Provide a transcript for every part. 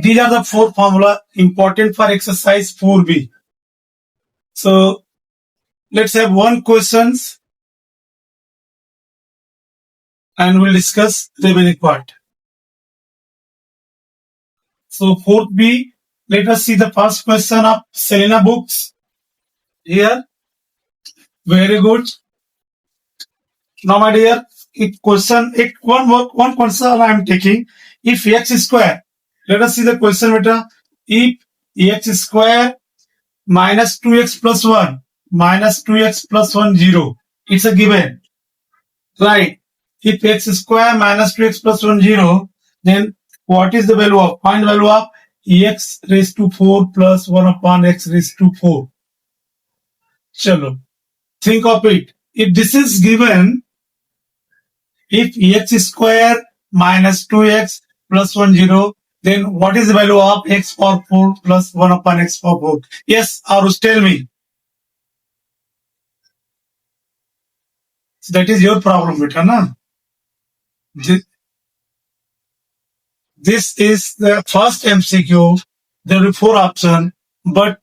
These are the four formula important for exercise 4B. So let's have one questions and we'll discuss the remaining part. So 4B, let us see the first question of Selena books. Here, very good. Now my dear, one question I am taking. If x square, let us see the question beta. If x square minus 2x plus 1 minus 2x plus 1 0, it's a given, right? If x square minus 2x plus 1 0, then what is the value of, find value of x raised to 4 plus 1 upon x raised to 4. Chalo, think of it. If this is given, if x square minus 2x plus 1 0, then what is the value of x power 4 plus 1 upon x power 4? Yes, Arus, tell me. So that is your problem, beta, na? This is the first MCQ. There are 4 options, but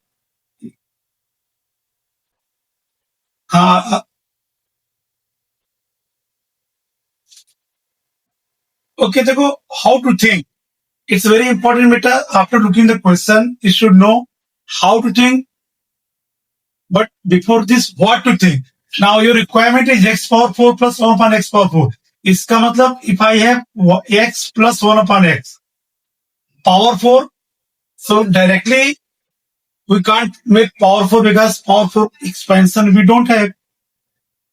okay, देखो, how to think. It's very important, beta. After looking the question, you should know how to think. But before this, what to think. Now your requirement is x power 4 plus 1 upon x power 4. इसका मतलब if I have x plus 1 upon x power 4, so directly we can't make power 4 because power 4 expansion we don't have.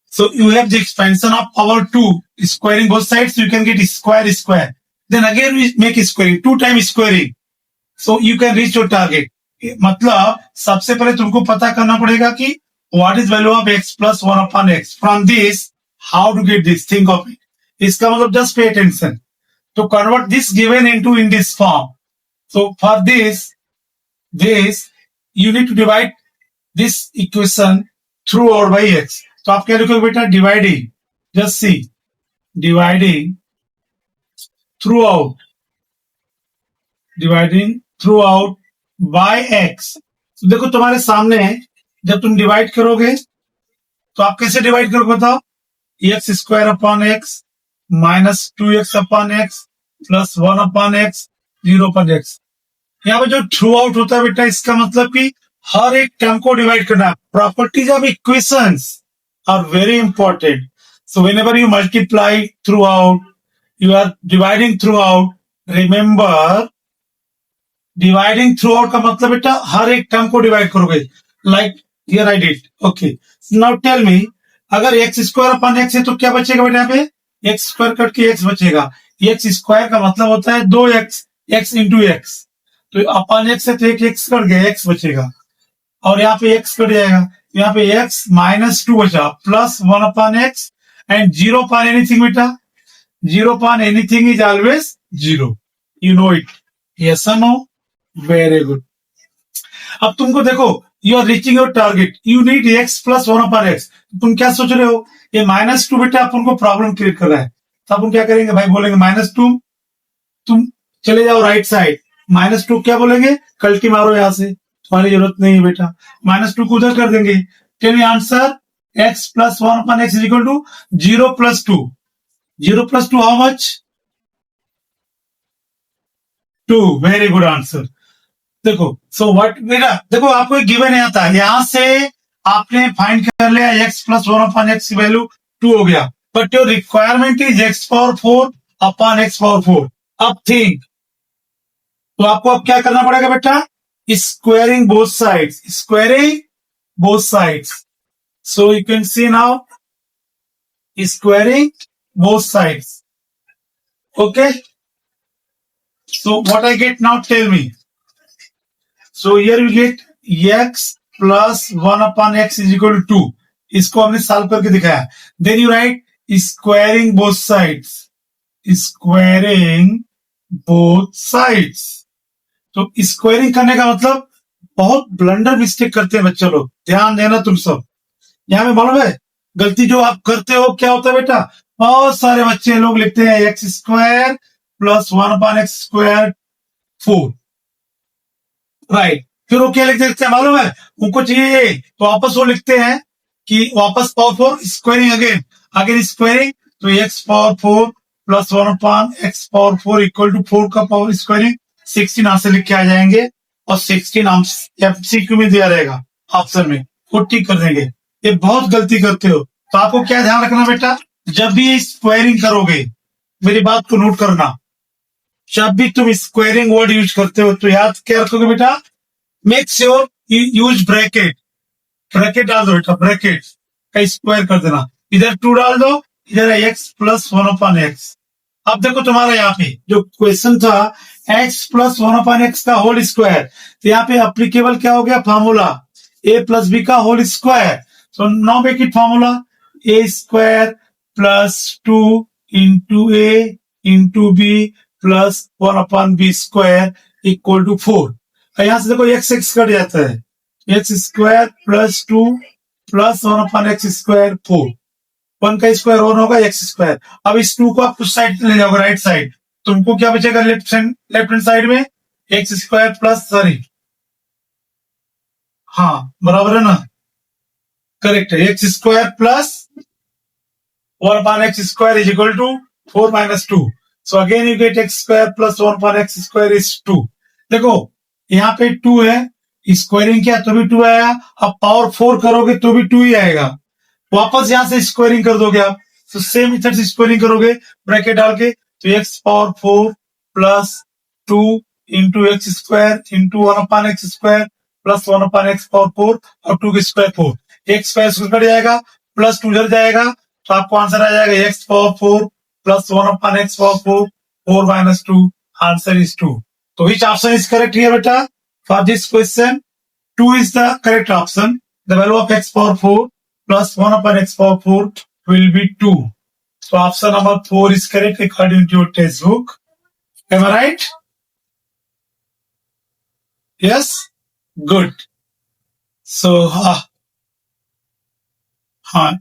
So you have the expansion of power 2, squaring both sides, you can get square square. Then again we make squaring, 2 times squaring. So you can reach your target. मतलब सबसे पहले तुमको पता करना पड़ेगा कि what is value of x plus 1 upon x. From this, how to get this? Think of it. इसका मतलब just pay attention. To convert this given into in this form. So for this you need to divide this equation throughout by x. तो आप क्या लिखोगे बेटा? Dividing. Just see. Dividing throughout by x. तो देखो तुम्हारे सामने जब तुम डिवाइड करोगे तो आप कैसे डिवाइड करोगे बताओ? X square upon x minus 2x upon x plus 1 upon x 0 upon x. यहाँ पे जो थ्रू आउट होता है बेटा, इसका मतलब कि हर एक टर्म को डिवाइड करना. Properties of equations are very important. So whenever you multiply throughout, you are dividing throughout. Remember, dividing throughout का मतलब बेटा हर एक टर्म को डिवाइड करोगे. Like here I did. Okay. Now tell me, अगर x square upon x है तो क्या बचेगा बेटा? यहाँ पे x स्क्वायर कट के x बचेगा. x स्क्वायर का मतलब होता है 2x, x इंटू x. तो अपॉन x है तो एक x कट गया, x बचेगा. और यहाँ पे x कट जाएगा. यहाँ पे x माइनस 2 बचा plus 1 upon x and 0 upon anything बेटा. 0 upon anything is always 0. You know it. Yes or no? Very good. अब तुमको देखो, you are reaching your target. You need x plus 1 upon x. तुम क्या सोच रहे हो? ये -2 बेटा अपन को प्रॉब्लम क्रिएट कर रहा है. तो अपन क्या करेंगे भाई? बोलेंगे -2. तुम चले जाओ राइट साइड. -2 क्या बोलेंगे? कल्टी मारो यहाँ से. तुम्हारी जरूरत नहीं है बेटा. -2 को उधर कर देंगे. Tell me answer. x plus 1 upon x is equal to 0 plus 2. 0 plus 2 how much? 2. Very good answer. देखो, so what बेटा देखो आपको एक गिवन यहाँ था, यहाँ से आपने फाइंड कर लिया x plus 1 upon x की वैल्यू 2 हो गया. But your requirement is x power 4 upon x power 4. अब थिंक, तो आपको अब क्या करना पड़ेगा बेटा? Squaring both sides. Squaring both sides. So you can see now squaring both sides. Okay. So what I get now? Tell me. So here we get x plus 1 upon x is equal to 2. इसको हमने solve करके दिखाया. Then you write squaring both sides. Squaring both sides. तो squaring करने का मतलब बहुत blunder mistake करते हैं बच्चे लोग. ध्यान देना तुम सब. यहाँ में मालूम है गलती जो आप करते हो क्या होता है बेटा? बहुत सारे बच्चे लोग लिखते हैं x square plus 1/x², 4, right. फिर वो क्या लिखते हैं मालूम है उनको चाहिए, तो वापस वो लिखते हैं कि वापस power 4 squaring again, again squaring, तो x power 4 plus 1/x power 4 equal to 4 का पावर स्क्वायरिंग, 16 आंसर लिख के आ जाएंगे, और 16 एमसीक्यू में दिया रहेगा ऑप्शन में, वो ठीक कर देंगे। ये बहुत गलती करते हो, तो आपको क्या ध्यान रखना बेटा, जब भी स्क्वायरिंग करोगे, मेरी बात को नोट करना, जब भी तुम स्क्वायरिंग वर्ड यूज करते हो तो याद क्या रखोगे बेटा, make sure use bracket, bracket डाल दो बेटा, ब्रैकेट का स्क्वायर कर देना, इधर 2 डाल दो, इधर है x प्लस 1/x। अब देखो तुम्हारा यहाँ पे जो क्वेश्चन था x प्लस 1/x का होल स्क्वायर, तो यहाँ पे अप्लीकेबल क्या हो गया फॉर्मूला, a प्लस बी का whole square, so now make it formula a square plus 2 into a into B plus 1/b square equal to 4। यहां से देखो x x कट जाता है, x square plus 2 plus 1/x², 4, 1 का square 1 होगा x square. अब इस 2 को आप उस साइड ले जाओगे राइट साइड, तुमको क्या बचेगा लेफ्ट हैंड साइड में, एक्स स्क्वायर प्लस, सॉरी हाँ बराबर है ना, करेक्ट है, x square plus 1/x² is equal to 4 minus 2. So again you get x square plus 1/x² is 2. देखो यहाँ पे 2 है, स्क्वायरिंग किया तो भी 2 आया, अब पावर 4 करोगे तो भी 2 ही आएगा, वापस यहाँ से स्क्वायरिंग कर दोगे आप, तो सेम मेथड से स्क्वायरिंग करोगे ब्रैकेट डाल के, तो x power 4 plus 2 into x square into 1/x² plus 1/x power 4 और 2 के स्क्वायर 4, एक्स स्क्वायर कट जाएगा, प्लस 2 इधर जाएगा, तो आपको आंसर आ जाएगा x power 4 plus 1/x power 4, 4 minus 2, answer is 2। तो which option is correct here बेटा for this question, 2 is the correct option. The value of x power 4 plus 1/x power 4 will be 2. So option number 4 is correct according to your textbook. Am I right? Yes? Good. So, हाँ